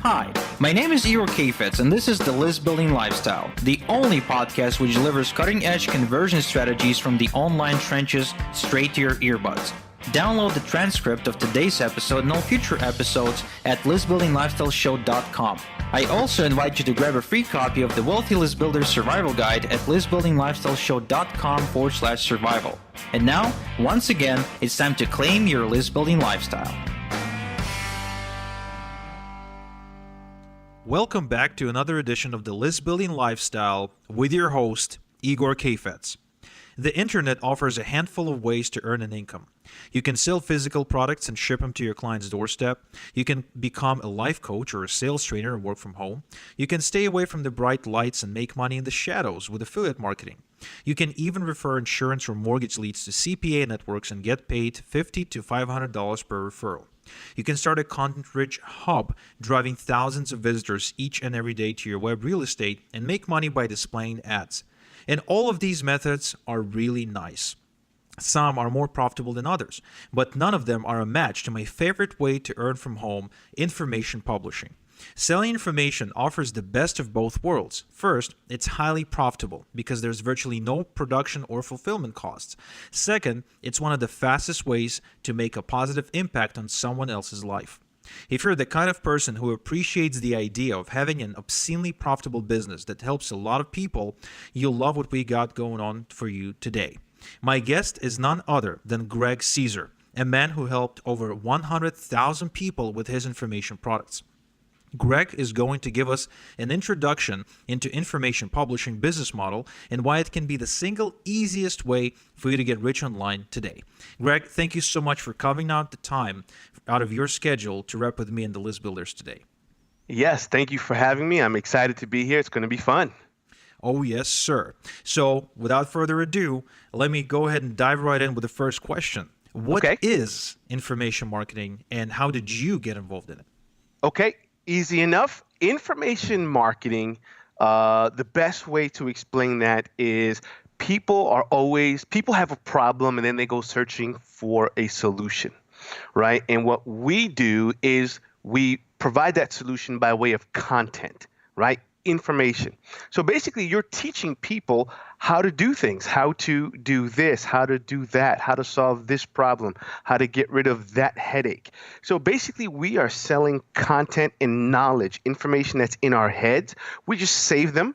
Hi, my name is Igor Kafetz, and this is the List Building Lifestyle, the only podcast which delivers cutting-edge conversion strategies from the online trenches straight to your earbuds. Download the transcript of today's episode and all future episodes at listbuildinglifestyleshow.com. I also invite you to grab a free copy of the Wealthy List Builder Survival Guide at listbuildinglifestyleshow.com/survival. And now, once again, it's time to claim your list building lifestyle. Welcome back to another edition of the List Building Lifestyle with your host, Igor Kafetz. The internet offers a handful of ways to earn an income. You can sell physical products and ship them to your client's doorstep. You can become a life coach or a sales trainer and work from home. You can stay away from the bright lights and make money in the shadows with affiliate marketing. You can even refer insurance or mortgage leads to CPA networks and get paid $50 to $500 per referral. You can start a content-rich hub, driving thousands of visitors each and every day to your web real estate and make money by displaying ads. And all of these methods are really nice. Some are more profitable than others, but none of them are a match to my favorite way to earn from home, information publishing. Selling information offers the best of both worlds. First, it's highly profitable because there's virtually no production or fulfillment costs. Second, it's one of the fastest ways to make a positive impact on someone else's life. If you're the kind of person who appreciates the idea of having an obscenely profitable business that helps a lot of people, you'll love what we got going on for you today. My guest is none other than Greg Cesar, a man who helped over 100,000 people with his information products. Greg is going to give us an introduction into information publishing business model and why it can be the single easiest way for you to get rich online today. Greg, thank you so much for carving out the time out of your schedule to rep with me and the List Builders today. Yes, thank you for having me. I'm excited to be here. It's going to be fun. Oh, yes, sir. So without further ado, let me go ahead and dive right in with the first question. What is information marketing and how did you get involved in it? Okay. Easy enough. Information marketing, the best way to explain that is people have a problem and then they go searching for a solution, right? And what we do is we provide that solution by way of content, right? Information. So basically you're teaching people how to do things, how to do this, how to do that, how to solve this problem, how to get rid of that headache. So basically we are selling content and knowledge, information that's in our heads. We just save them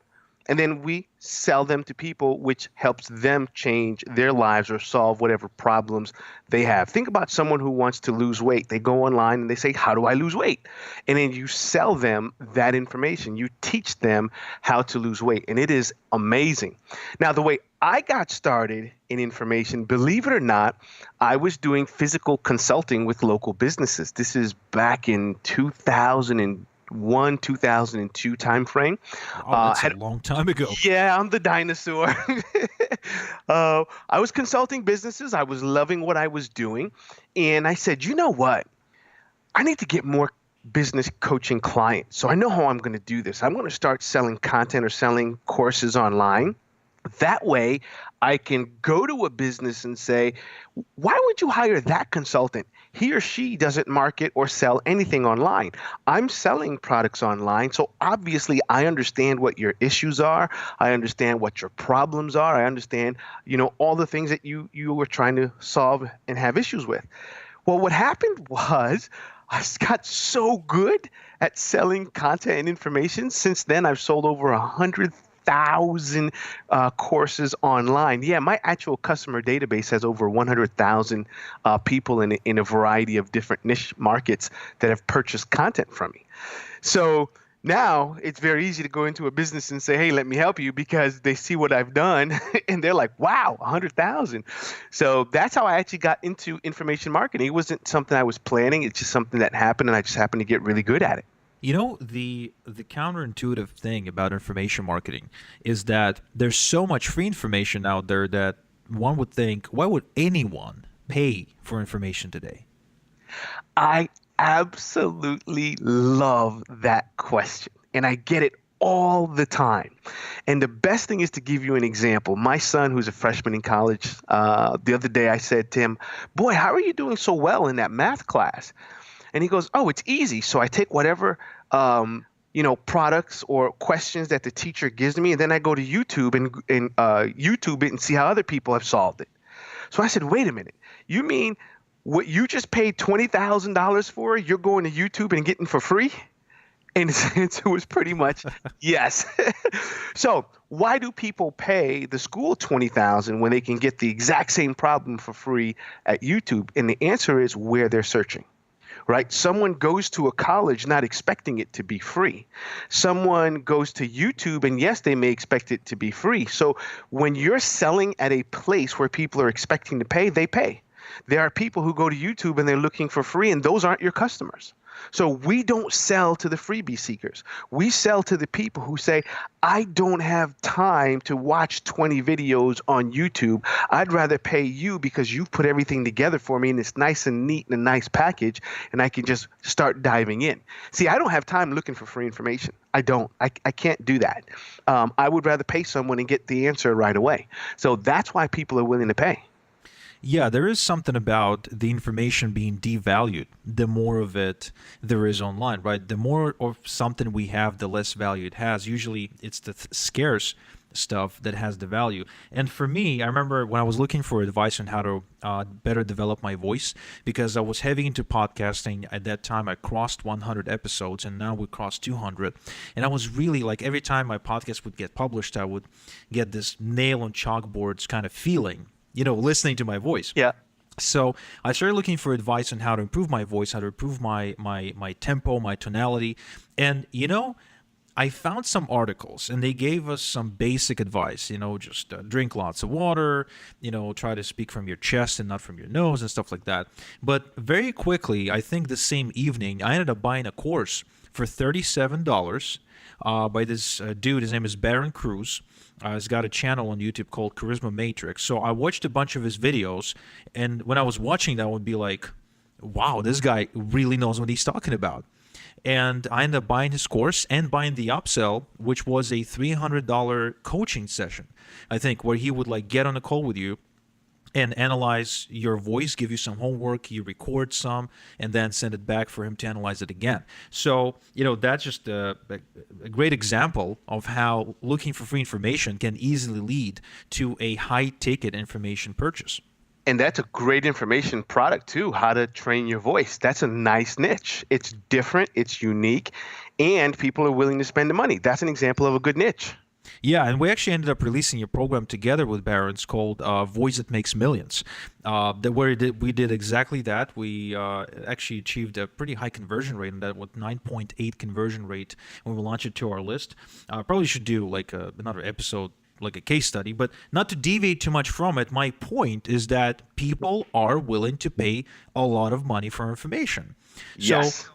and then we sell them to people, which helps them change their lives or solve whatever problems they have. Think about someone who wants to lose weight. They go online and they say, how do I lose weight? And then you sell them that information. You teach them how to lose weight. And it is amazing. Now, the way I got started in information, believe it or not, I was doing physical consulting with local businesses. This is back in 2002 timeframe. Oh, that's a long time ago. Yeah, I'm the dinosaur. I was consulting businesses. I was loving what I was doing. And I said, you know what? I need to get more business coaching clients. So I know how I'm going to do this. I'm going to start selling content or selling courses online. That way, I can go to a business and say, why would you hire that consultant? He or she doesn't market or sell anything online. I'm selling products online, so obviously I understand what your issues are. I understand what your problems are. I understand, all the things that you were trying to solve and have issues with. Well, what happened was I got so good at selling content and information. Since then, I've sold over 100,000 courses online. Yeah, my actual customer database has over 100,000 people in a variety of different niche markets that have purchased content from me. So now it's very easy to go into a business and say, hey, let me help you, because they see what I've done and they're like, wow, 100,000. So that's how I actually got into information marketing. It wasn't something I was planning. It's just something that happened and I just happened to get really good at it. You know, the counterintuitive thing about information marketing is that there's so much free information out there that one would think, why would anyone pay for information today? I absolutely love that question, and I get it all the time. And the best thing is to give you an example. My son, who's a freshman in college, the other day I said to him, boy, how are you doing so well in that math class? And he goes, oh, it's easy. So I take whatever products or questions that the teacher gives me, and then I go to YouTube and YouTube it and see how other people have solved it. So I said, wait a minute, you mean what you just paid $20,000 for, you're going to YouTube and getting for free? And it was pretty much yes. So why do people pay the school $20,000 when they can get the exact same problem for free at YouTube? And the answer is where they're searching. Right? Someone goes to a college not expecting it to be free. Someone goes to YouTube, and yes, they may expect it to be free. So when you're selling at a place where people are expecting to pay, they pay. There are people who go to YouTube and they're looking for free, and those aren't your customers. So we don't sell to the freebie seekers. We sell to the people who say, I don't have time to watch 20 videos on YouTube. I'd rather pay you because you've put everything together for me and it's nice and neat and a nice package, and I can just start diving in. See, I don't have time looking for free information. I don't. I can't do that. I would rather pay someone and get the answer right away. So that's why people are willing to pay. Yeah, there is something about the information being devalued. The more of it there is online, right? The more of something we have, the less value it has. Usually it's the scarce stuff that has the value. And for me, I remember when I was looking for advice on how to better develop my voice, because I was heavy into podcasting at that time. I crossed 100 episodes, and now we crossed 200. And I was really like, every time my podcast would get published, I would get this nail on chalkboards kind of feeling, listening to my voice. Yeah. So I started looking for advice on how to improve my voice, how to improve my tempo, my tonality. And, I found some articles, and they gave us some basic advice, just drink lots of water, try to speak from your chest and not from your nose and stuff like that. But very quickly, I think the same evening, I ended up buying a course for $37 by this dude. His name is Baron Cruz. He's got a channel on YouTube called Charisma Matrix. So I watched a bunch of his videos, and when I was watching that, I would be like, wow, this guy really knows what he's talking about. And I ended up buying his course and buying the upsell, which was a $300 coaching session, I think, where he would get on a call with you and analyze your voice, give you some homework, you record some, and then send it back for him to analyze it again. So, that's just a great example of how looking for free information can easily lead to a high-ticket information purchase. And that's a great information product too, how to train your voice. That's a nice niche. It's different, it's unique, and people are willing to spend the money. That's an example of a good niche. Yeah, and we actually ended up releasing a program together with Barron's called Voice That Makes Millions, where we did exactly that. We actually achieved a pretty high conversion rate on that, with 9.8 conversion rate when we launched it to our list. Probably should do another episode, like a case study, but not to deviate too much from it. My point is that people are willing to pay a lot of money for information. Yes.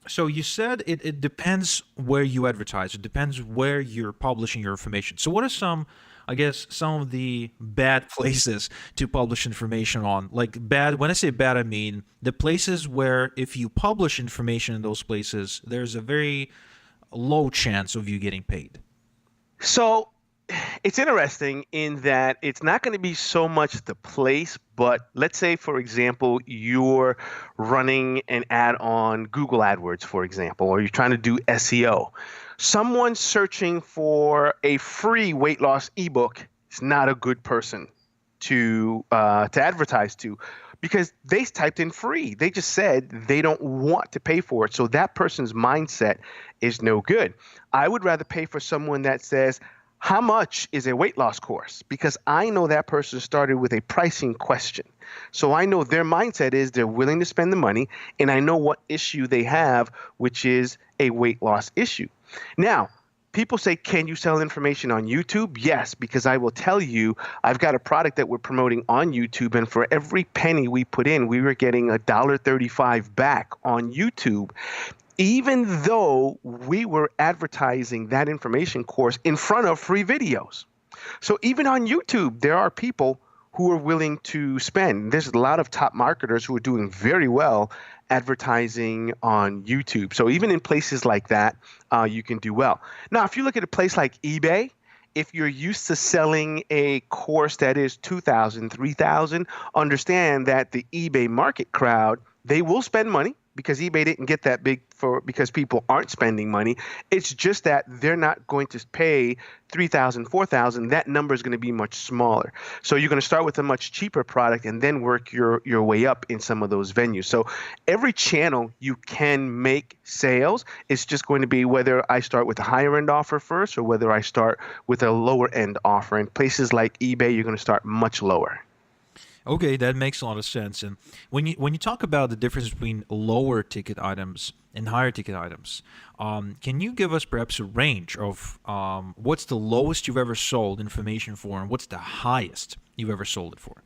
So you said it depends where you advertise. It depends where you're publishing your information. So what are some of the bad places to publish information on? Like bad, when I say bad, I mean the places where if you publish information in those places, there's a very low chance of you getting paid. So it's interesting in that it's not going to be so much the place, but let's say, for example, you're running an ad on Google AdWords, for example, or you're trying to do SEO. Someone searching for a free weight loss ebook is not a good person to advertise to, because they typed in free. They just said they don't want to pay for it. So that person's mindset is no good. I would rather pay for someone that says, how much is a weight loss course? Because I know that person started with a pricing question. So I know their mindset is they're willing to spend the money, and I know what issue they have, which is a weight loss issue. Now, people say, can you sell information on YouTube? Yes, because I will tell you, I've got a product that we're promoting on YouTube, and for every penny we put in, we were getting $1.35 back on YouTube, even though we were advertising that information course in front of free videos. So even on YouTube, there are people who are willing to spend. There's a lot of top marketers who are doing very well advertising on YouTube. So even in places like that, you can do well. Now, if you look at a place like eBay, if you're used to selling a course that is $2,000, $3,000, understand that the eBay market crowd, they will spend money. because eBay didn't get that big because people aren't spending money. It's just that they're not going to pay 3,000, 4,000. That number is going to be much smaller. So you're going to start with a much cheaper product and then work your way up in some of those venues. So every channel you can make sales. It's just going to be whether I start with a higher end offer first or whether I start with a lower end offer. In places like eBay, you're going to start much lower. Okay, that makes a lot of sense. And when you talk about the difference between lower ticket items and higher ticket items, can you give us perhaps a range of what's the lowest you've ever sold information for, and what's the highest you've ever sold it for?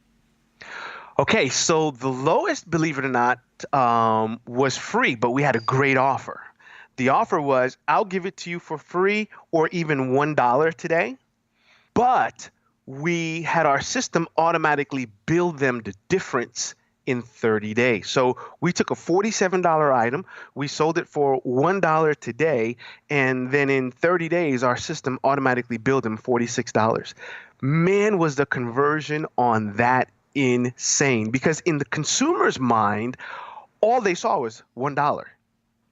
Okay, so the lowest, believe it or not, was free, but we had a great offer. The offer was, I'll give it to you for free or even $1 today, but we had our system automatically bill them the difference in 30 days. So we took a $47 item, we sold it for $1 today, and then in 30 days, our system automatically billed them $46. Man, was the conversion on that insane, because in the consumer's mind, all they saw was $1.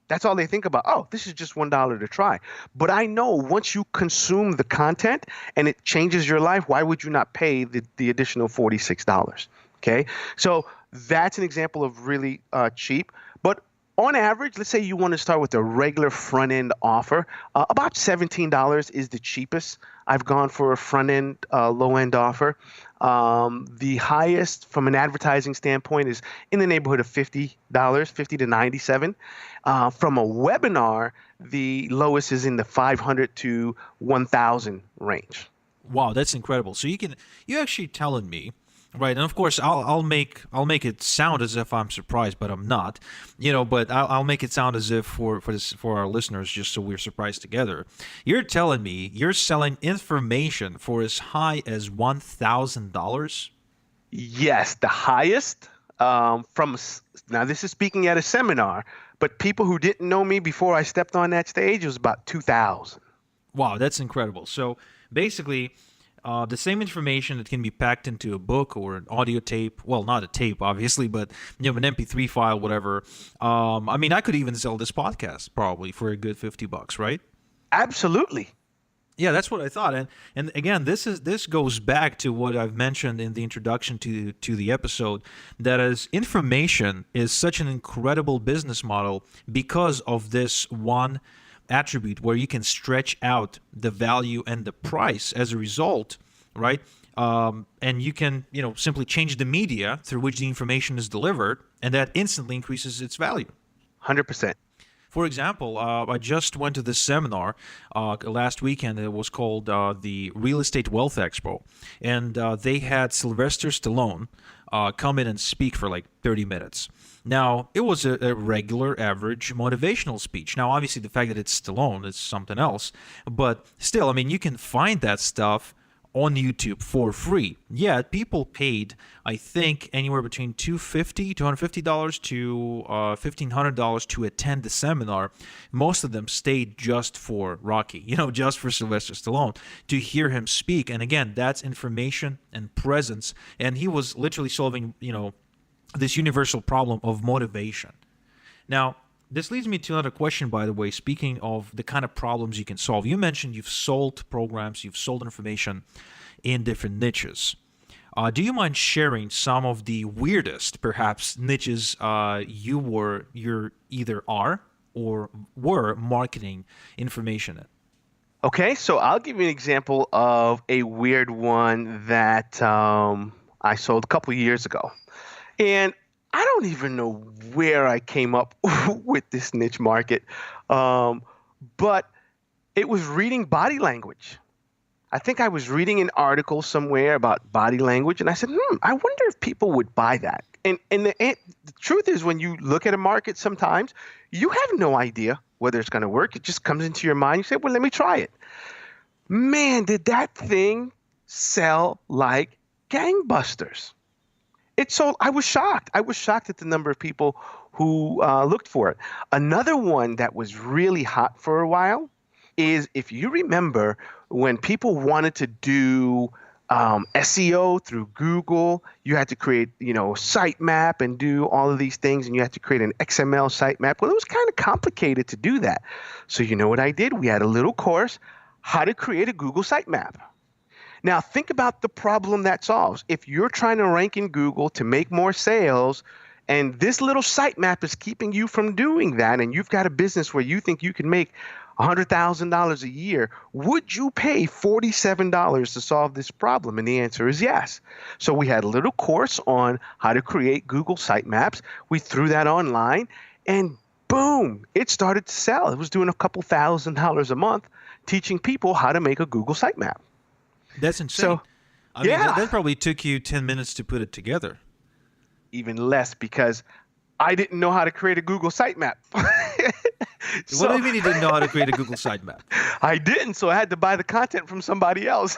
That's all they think about. Oh, this is just $1 to try. But I know once you consume the content and it changes your life, why would you not pay the additional $46? Okay, so that's an example of really cheap. But on average, let's say you want to start with a regular front end offer, about $17 is the cheapest I've gone for a front end, low end offer. The highest from an advertising standpoint is in the neighborhood of $50, $50 to $97. From a webinar, the lowest is in the $500 to $1,000 range. Wow, that's incredible. So you're actually telling me, right? And of course, I'll make it sound as if I'm surprised, but I'm not. But I'll make it sound as if for our listeners, just so we're surprised together. You're telling me you're selling information for as high as $1,000? Yes, the highest now this is speaking at a seminar, but people who didn't know me before I stepped on that stage, was about 2,000. Wow, that's incredible. So basically, the same information that can be packed into a book or an audio tape, well, not a tape, obviously, but an MP3 file, whatever. I could even sell this podcast probably for a good $50, right? Absolutely. Yeah, that's what I thought. And again, this goes back to what I've mentioned in the introduction to the episode, that is, information is such an incredible business model because of this one attribute where you can stretch out the value and the price as a result, right? And you can, simply change the media through which the information is delivered, and that instantly increases its value. 100%. For example, I just went to this seminar last weekend. It was called the Real Estate Wealth Expo, and they had Sylvester Stallone come in and speak for like 30 minutes. Now, it was a regular, average motivational speech. Now, obviously, the fact that it's Stallone is something else, but still, you can find that stuff on YouTube for free. Yeah, people paid, I think, anywhere between $250 to $1,500 to attend the seminar. Most of them stayed just for Rocky, just for Sylvester Stallone, to hear him speak. And again, that's information and presence. And he was literally solving, this universal problem of motivation. Now, this leads me to another question, by the way, speaking of the kind of problems you can solve. You mentioned you've sold programs, you've sold information in different niches. Do you mind sharing some of the weirdest, perhaps, niches you're either are or were marketing information in? Okay, so I'll give you an example of a weird one that I sold a couple years ago. And I don't even know where I came up with this niche market, but it was reading body language. I think I was reading an article somewhere about body language, and I said, I wonder if people would buy that. And the truth is, when you look at a market sometimes, you have no idea whether it's going to work. It just comes into your mind. You say, well, let me try it. Man, did that thing sell like gangbusters. I was shocked. I was shocked at the number of people who looked for it. Another one that was really hot for a while is, if you remember, when people wanted to do SEO through Google. You had to create, sitemap and do all of these things, and you had to create an XML sitemap. Well, it was kind of complicated to do that. So you know what I did? We had a little course, how to create a Google sitemap. Now think about the problem that solves. If you're trying to rank in Google to make more sales, and this little sitemap is keeping you from doing that, and you've got a business where you think you can make $100,000 a year, would you pay $47 to solve this problem? And the answer is yes. So we had a little course on how to create Google sitemaps. We threw that online, and boom, it started to sell. It was doing a couple $1,000s a month teaching people how to make a Google sitemap. That's insane. So, I mean, yeah. that probably took you 10 minutes to put it together. Even less, because I didn't know how to create a Google sitemap. What do you mean you didn't know how to create a Google sitemap? I didn't, so I had to buy the content from somebody else.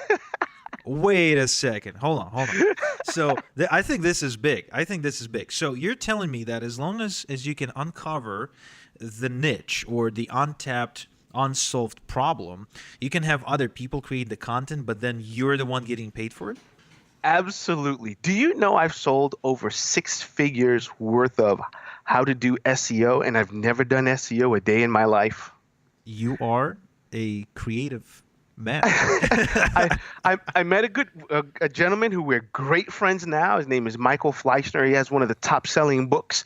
Wait a second. Hold on. So I think this is big. So you're telling me that as long as you can uncover the niche or the untapped, unsolved problem, you can have other people create the content, but then you're the one getting paid for it? Absolutely. Do you know I've sold over 6 figures worth of how to do SEO, and I've never done SEO a day in my life? You are a creative man. I met a gentleman who we're great friends now. His name is Michael Fleischner. He has one of the top-selling books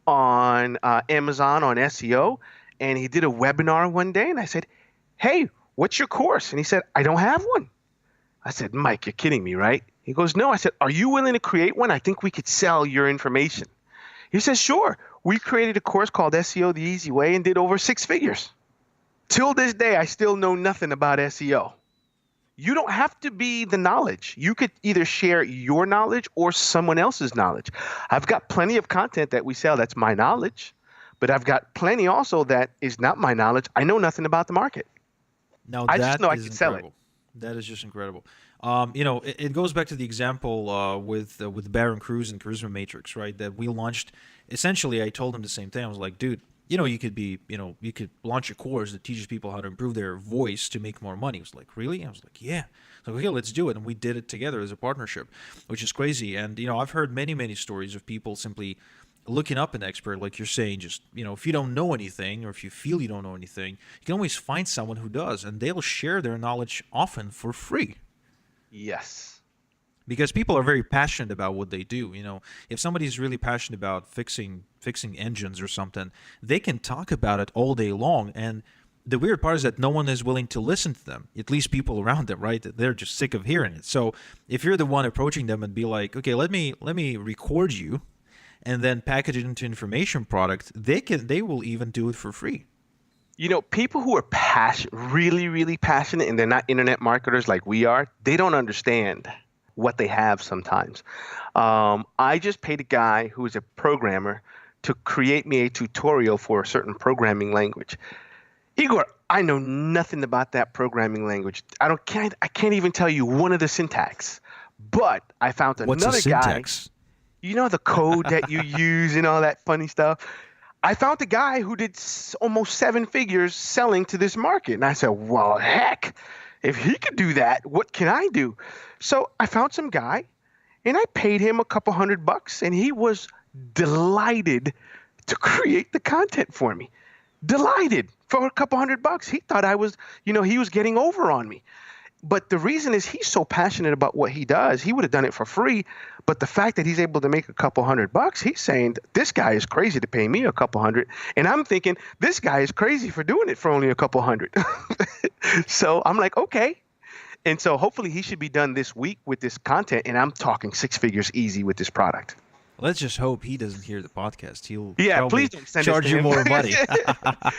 on Amazon on SEO, and he did a webinar one day, and I said, "Hey, what's your course?" And he said, "I don't have one." I said, "Mike, you're kidding me, right?" He goes, "No." I said, "Are you willing to create one? I think we could sell your information." He says, "Sure." We created a course called SEO the Easy Way and did over 6 figures. Till this day, I still know nothing about SEO. You don't have to be the knowledge. You could either share your knowledge or someone else's knowledge. I've got plenty of content that we sell that's my knowledge, but I've got plenty also that is not my knowledge. I know nothing about the market. Now I that just know I is can sell it. incredible. That is just incredible. It goes back to the example with Baron Cruz and Charisma Matrix, right? That we launched. Essentially, I told him the same thing. I was like, dude, you could launch a course that teaches people how to improve their voice to make more money. He was like, really? I was like, yeah. So okay, let's do it. And we did it together as a partnership, which is crazy. And I've heard many stories of people simply looking up an expert, like you're saying. Just if you don't know anything, or if you feel you don't know anything, you can always find someone who does, and they'll share their knowledge often for free. Yes. Because people are very passionate about what they do. If somebody's really passionate about fixing engines or something, they can talk about it all day long. And the weird part is that no one is willing to listen to them, at least people around them, right? They're just sick of hearing it. So if you're the one approaching them and be like, okay, let me record you and then package it into information product, they will even do it for free. People who are really, really passionate, and they're not internet marketers like we are, they don't understand what they have sometimes. I just paid a guy who is a programmer to create me a tutorial for a certain programming language. Igor, I know nothing about that programming language. I can't even tell you one of the syntax. But I found What's another a syntax? guy, the code that you use and all that funny stuff. I found a guy who did almost 7 figures selling to this market. And I said, well, heck, if he could do that, what can I do? So I found some guy, and I paid him a couple $100, and he was delighted to create the content for me. Delighted for a couple $100. He thought I was, he was getting over on me. But the reason is he's so passionate about what he does, he would have done it for free. But the fact that he's able to make a couple $100, he's saying, this guy is crazy to pay me a couple $100. And I'm thinking, this guy is crazy for doing it for only a couple $100. So I'm like, okay. And so hopefully he should be done this week with this content. And I'm talking 6 figures easy with this product. Let's just hope he doesn't hear the podcast. He'll please don't send charge this to you him. more money.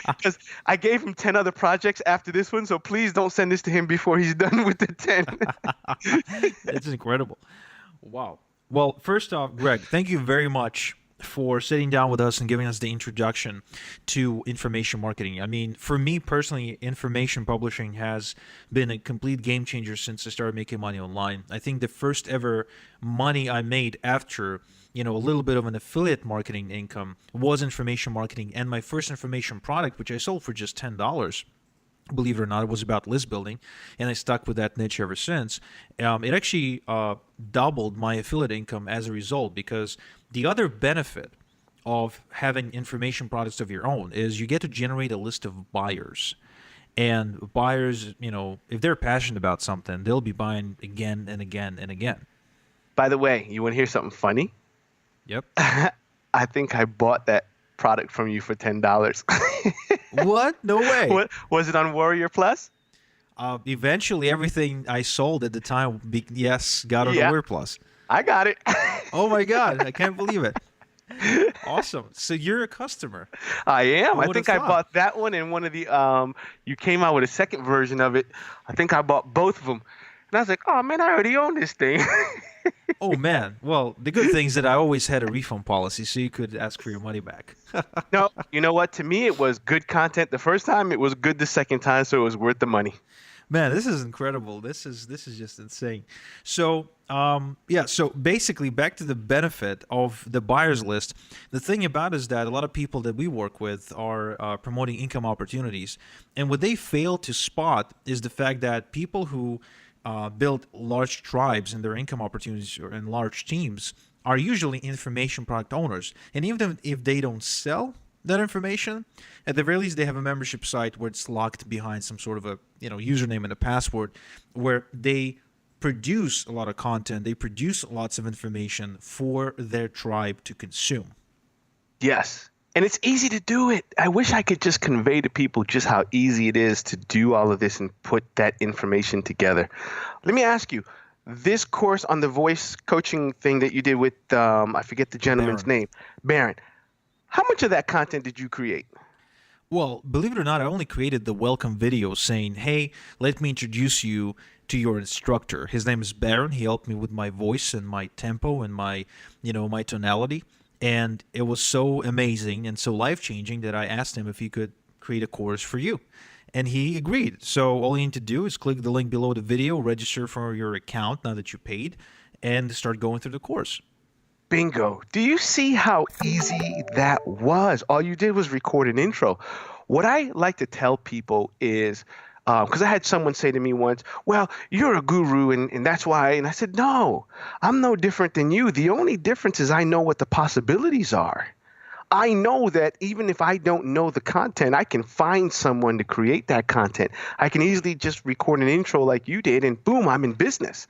Because I gave him 10 other projects after this one, so please don't send this to him before he's done with the 10. It's incredible. Wow. Well, first off, Greg, thank you very much for sitting down with us and giving us the introduction to information marketing. I mean, for me personally, information publishing has been a complete game changer since I started making money online. I think the first ever money I made after a little bit of an affiliate marketing income was information marketing, and my first information product, which I sold for just $10, Believe it or not, it was about list building, and I stuck with that niche ever since. It actually doubled my affiliate income as a result, because the other benefit of having information products of your own is you get to generate a list of buyers. And buyers, if they're passionate about something, they'll be buying again and again and again. By the way, you want to hear something funny? Yep. I think I bought that product from you for $10. What? No way. What was it on Warrior Plus? Eventually, everything I sold at the time, yes, got on the Yeah. Warrior Plus. I got it. Oh my God, I can't believe it. Awesome. So you're a customer. I am. Who I would've think I thought? bought that one and one of the you came out with a second version of it. I think I bought both of them. And I was like, "Oh man, I already own this thing." Oh man. Well, the good thing is that I always had a refund policy, so you could ask for your money back. No, you know what? To me it was good content the first time, it was good the second time, so it was worth the money. Man, this is incredible. This is just insane. So, yeah. So basically, back to the benefit of the buyers list. The thing about it is that a lot of people that we work with are promoting income opportunities, and what they fail to spot is the fact that people who build large tribes in their income opportunities or in large teams are usually information product owners, and even if they don't sell that information, at the very least they have a membership site where it's locked behind some sort of a username and a password, where they produce a lot of content, they produce lots of information for their tribe to consume. Yes. And it's easy to do it. I wish I could just convey to people just how easy it is to do all of this and put that information together. Let me ask you, this course on the voice coaching thing that you did with, I forget the gentleman's Baron. name, Baron, how much of that content did you create? Well, believe it or not, I only created the welcome video saying, hey, let me introduce you to your instructor. His name is Baron. He helped me with my voice and my tempo and my tonality. And it was so amazing and so life-changing that I asked him if he could create a course for you. And he agreed. So all you need to do is click the link below the video, register for your account now that you paid, and start going through the course. Bingo. Do you see how easy that was? All you did was record an intro. What I like to tell people is, because I had someone say to me once, well, you're a guru and that's why. And I said, no, I'm no different than you. The only difference is I know what the possibilities are. I know that even if I don't know the content, I can find someone to create that content. I can easily just record an intro like you did and boom, I'm in business.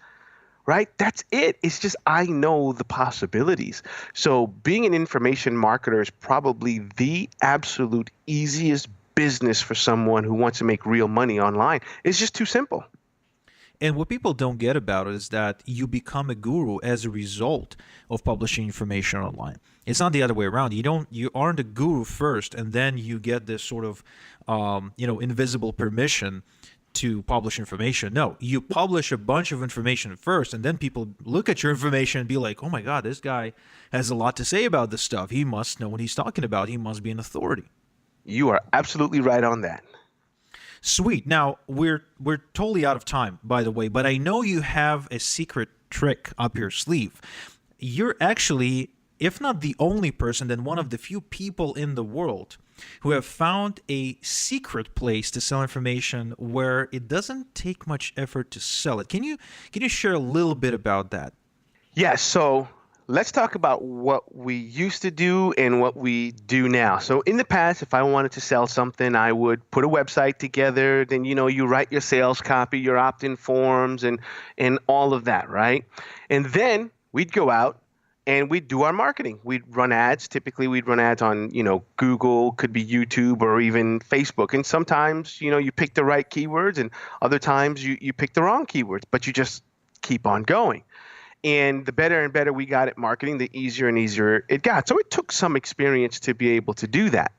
Right? That's it. It's just I know the possibilities. So being an information marketer is probably the absolute easiest business for someone who wants to make real money online. It's just too simple. And what people don't get about it is that you become a guru as a result of publishing information online. It's not the other way around. You aren't a guru first, and then you get this sort of invisible permission to publish information. No, you publish a bunch of information first, and then people look at your information and be like, oh my God, this guy has a lot to say about this stuff. He must know what he's talking about. He must be an authority. You are absolutely right on that. Sweet. Now, we're totally out of time, by the way, but I know you have a secret trick up your sleeve. You're actually, if not the only person, then one of the few people in the world who have found a secret place to sell information where it doesn't take much effort to sell it. Can you share a little bit about that? Yes. So let's talk about what we used to do and what we do now. So in the past, if I wanted to sell something, I would put a website together. Then, you write your sales copy, your opt-in forms, and all of that, right? And then we'd go out and we'd do our marketing. We'd run ads. Typically, we'd run ads on, Google, could be YouTube, or even Facebook. And sometimes, you pick the right keywords, and other times you pick the wrong keywords, but you just keep on going. And the better and better we got at marketing, the easier and easier it got. So it took some experience to be able to do that.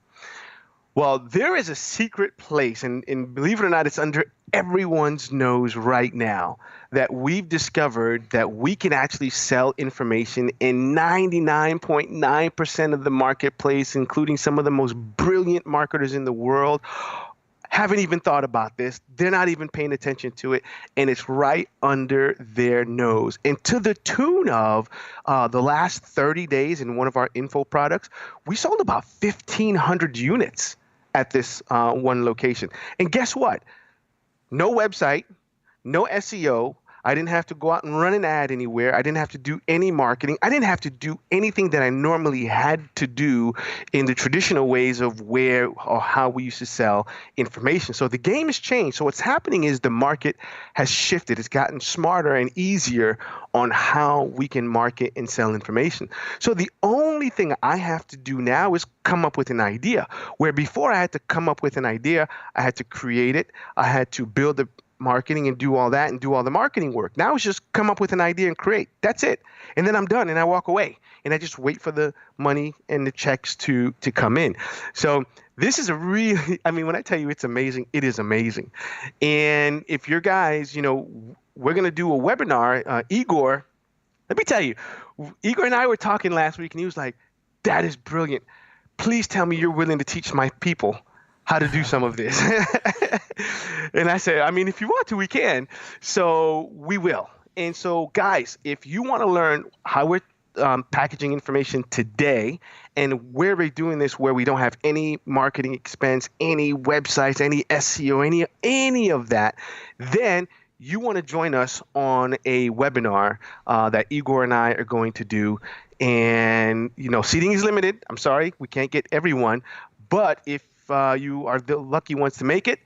Well, there is a secret place, and believe it or not, it's under everyone's nose right now, that we've discovered that we can actually sell information in 99.9% of the marketplace, including some of the most brilliant marketers in the world. Haven't even thought about this. They're not even paying attention to it, and it's right under their nose. And to the tune of the last 30 days in one of our info products, we sold about 1,500 units. at this one location. And guess what? No website, no SEO. I didn't have to go out and run an ad anywhere. I didn't have to do any marketing. I didn't have to do anything that I normally had to do in the traditional ways of where or how we used to sell information. So the game has changed. So what's happening is the market has shifted. It's gotten smarter and easier on how we can market and sell information. So the only thing I have to do now is come up with an idea. Where before I had to come up with an idea, I had to create it. I had to build the marketing and do all that and do all the marketing work. Now it's just come up with an idea and create. That's it. And then I'm done and I walk away and I just wait for the money and the checks to come in. So this is a really, I mean, when I tell you it's amazing, it is amazing. And if your guys, we're going to do a webinar, Igor, let me tell you, Igor and I were talking last week and he was like, that is brilliant. Please tell me you're willing to teach my people how to do some of this. And I said, I mean, if you want to, we can. So we will. And so, guys, if you want to learn how we're packaging information today and where we're doing this, where we don't have any marketing expense, any websites, any SEO, any of that, then you want to join us on a webinar that Igor and I are going to do. And, seating is limited. I'm sorry, we can't get everyone. But if you are the lucky ones to make it,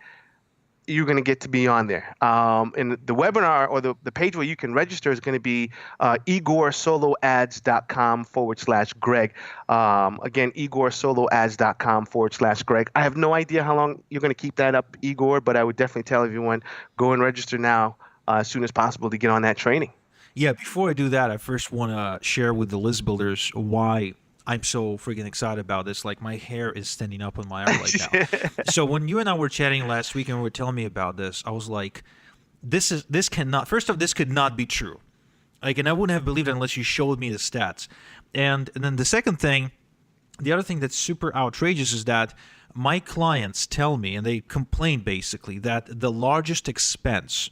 you're going to get to be on there. And the webinar or the page where you can register is going to be igorsoloads.com/Greg. Again, igorsoloads.com/Greg. I have no idea how long you're going to keep that up, Igor, but I would definitely tell everyone, go and register now as soon as possible to get on that training. Yeah, before I do that, I first want to share with the list builders why I'm so freaking excited about this. Like, my hair is standing up on my arm right now. So when you and I were chatting last week and you were telling me about this, I was like, this could not be true. Like, and I wouldn't have believed it unless you showed me the stats. And then the second thing, the other thing that's super outrageous is that my clients tell me, and they complain basically, that the largest expense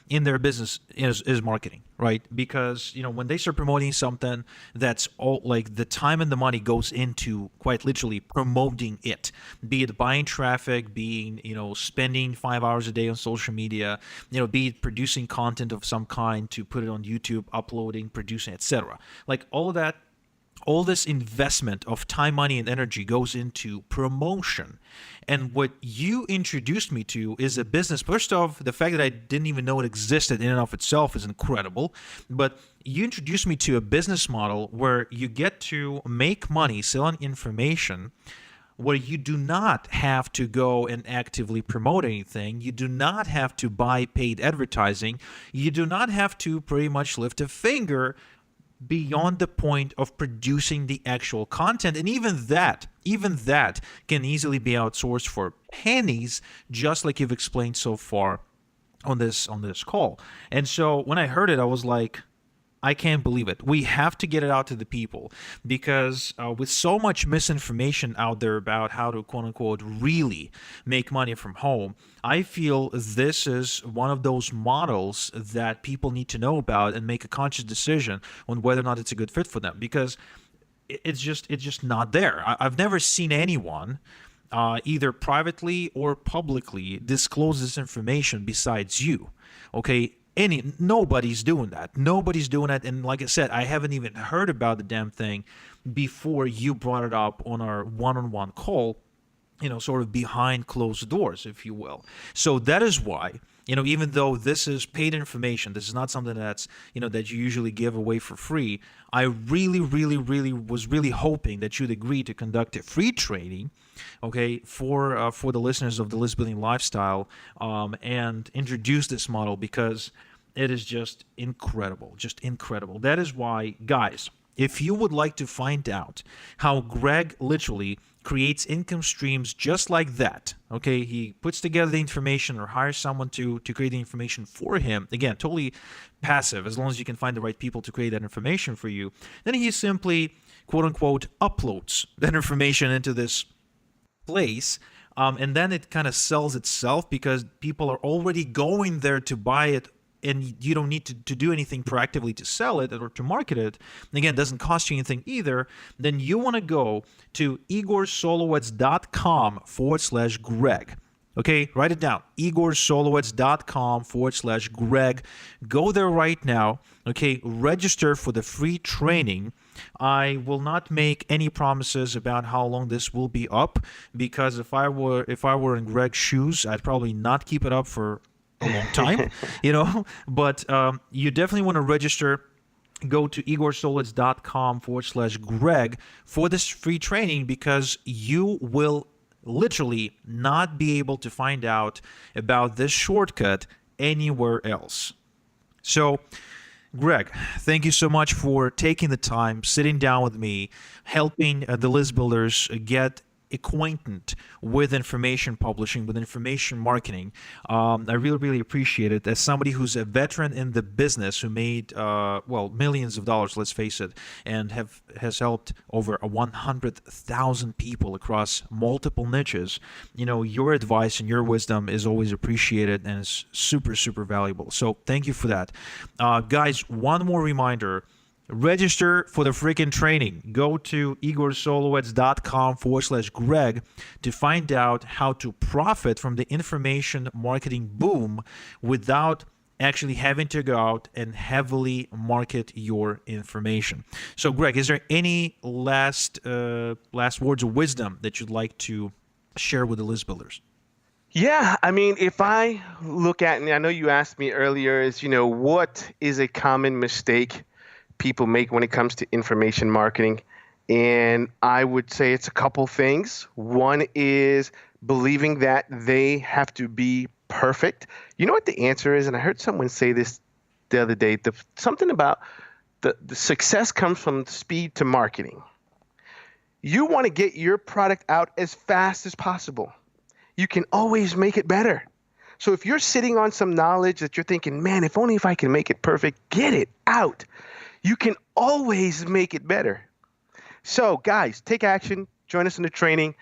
in their business is marketing, right? Because when they start promoting something, that's all, like, the time and the money goes into quite literally promoting it, be it buying traffic, being spending 5 hours a day on social media, be it producing content of some kind to put it on YouTube, uploading, producing, etc. Like, all of that, all this investment of time, money, and energy goes into promotion. And what you introduced me to is a business. First off, the fact that I didn't even know it existed in and of itself is incredible. But you introduced me to a business model where you get to make money selling information, where you do not have to go and actively promote anything. You do not have to buy paid advertising. You do not have to pretty much lift a finger beyond the point of producing the actual content. And even that can easily be outsourced for pennies, just like you've explained so far on this call. And so when I heard it, I was like, I can't believe it. We have to get it out to the people, because with so much misinformation out there about how to, quote unquote, really make money from home, I feel this is one of those models that people need to know about and make a conscious decision on whether or not it's a good fit for them, because it's just not there. I've never seen anyone either privately or publicly disclose this information besides you. Okay. Nobody's doing that. And like I said, I haven't even heard about the damn thing before you brought it up on our one-on-one call, sort of behind closed doors, if you will. So that is why, even though this is paid information, this is not something that's, that you usually give away for free. I really, really, really was really hoping that you'd agree to conduct a free training, okay, for the listeners of the List Building Lifestyle, and introduce this model, because it is just incredible. That is why, guys, if you would like to find out how Greg literally creates income streams just like that, okay, he puts together the information or hires someone to create the information for him, again, totally passive, as long as you can find the right people to create that information for you, then he simply, quote unquote, uploads that information into this place, and then it kind of sells itself, because people are already going there to buy it and you don't need to do anything proactively to sell it or to market it, and again, it doesn't cost you anything either, then you want to go to igorsolowitz.com/Greg. Okay, write it down. igorsolowitz.com/Greg. Go there right now. Okay, register for the free training. I will not make any promises about how long this will be up, because if I were in Greg's shoes, I'd probably not keep it up for a long time, But you definitely want to register. Go to igorsolowitz.com/Greg for this free training, because you will literally not be able to find out about this shortcut anywhere else. So, Greg, thank you so much for taking the time, sitting down with me, helping the list builders get acquainted with information publishing, with information marketing. I really, really appreciate it. As somebody who's a veteran in the business, who made millions of dollars, let's face it, and has helped over 100,000 people across multiple niches, your advice and your wisdom is always appreciated and is super, super valuable. So thank you for that. Guys, one more reminder. Register for the freaking training. Go to igorsolowitz.com/Greg to find out how to profit from the information marketing boom without actually having to go out and heavily market your information. So, Greg, is there any last words of wisdom that you'd like to share with the list builders? Yeah, I mean, if I look at, and I know you asked me earlier, is what is a common mistake people make when it comes to information marketing? And I would say it's a couple things. One is believing that they have to be perfect. You know what the answer is? And I heard someone say this the other day, something about the success comes from speed to marketing. You want to get your product out as fast as possible. You can always make it better. So if you're sitting on some knowledge that you're thinking, man, if only if I can make it perfect, get it out. You can always make it better. So guys, take action. Join us in the training.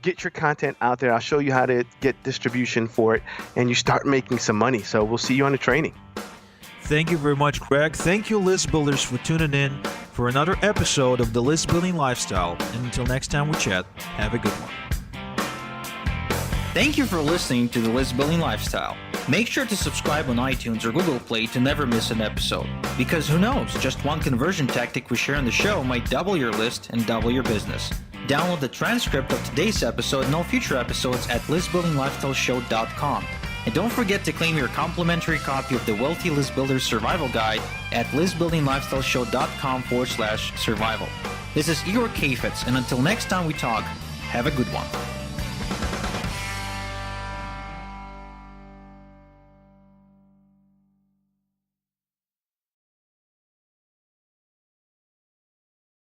Get your content out there. I'll show you how to get distribution for it, and you start making some money. So we'll see you on the training. Thank you very much, Greg. Thank you, list builders, for tuning in for another episode of The List Building Lifestyle. And until next time we chat, have a good one. Thank you for listening to The List Building Lifestyle. Make sure to subscribe on iTunes or Google Play to never miss an episode. Because who knows, just one conversion tactic we share on the show might double your list and double your business. Download the transcript of today's episode and all future episodes at listbuildinglifestyleshow.com. And don't forget to claim your complimentary copy of the Wealthy List Builder's Survival Guide at listbuildinglifestyleshow.com/survival. This is Igor Kafetz, and until next time we talk, have a good one.